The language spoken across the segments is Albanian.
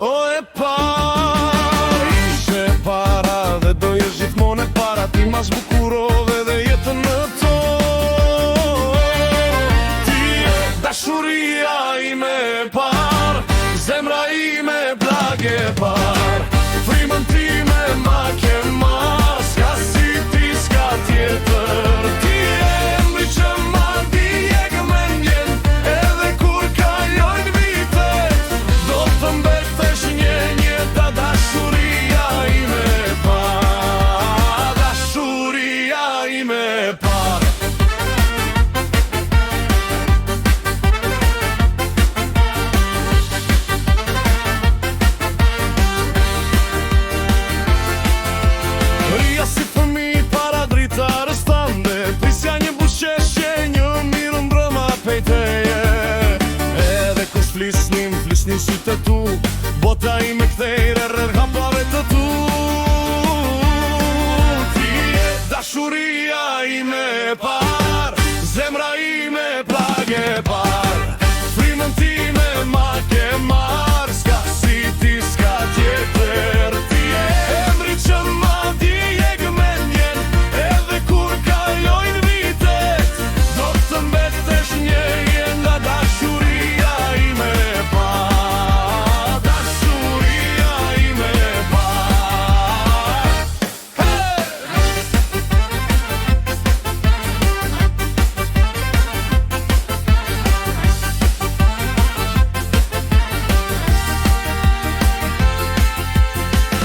O e par ishe para dhe do jesh gjithmonë e para. Ti ma zbukurove dhe jetën në to. Ti e dashuria ime e par, zemra ime plagë e par. Frymën time ma ke marr, s'ka si ti, s'ka tjetër. Ti e embri që ma dijek mendjen, edhe kur kalojnë vitet, do të mbetesh një ta dashuria ime e par. Dashuria ime e par. Rria si fëmijë para dritarës tande, prisja një busheshje, një mirë ndrëma pejteje. Edhe kur flisnim sytë tu, bota ime kthejre rreth hapave të tu. Ti e dashuria ime e par, zemra ime plagë e par. Frymën time ma ke marr, s'ka si ti, s'ka tjetër. Ti e embri që ma dijek mendjen, edhe kur kalojnë vitet, do të mbetesh një nga dashuria ime e par. Dashuria ime e par. Hey!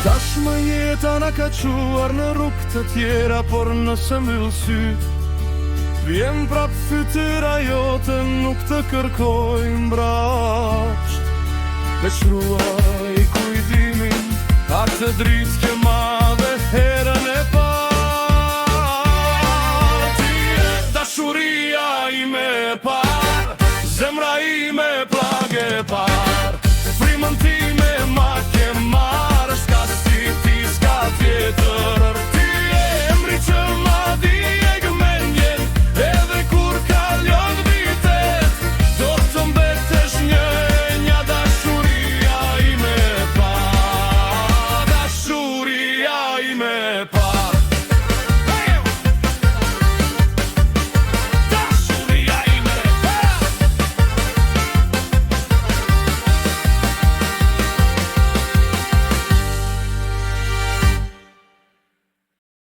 Tashmë jeta na ka quar në rrugë të tjera, por nëse mbyll syt, vjen prap fytyra jote, nuk të kërkoj mbrapsht. Veç ruaj kujdimin, atë dritë që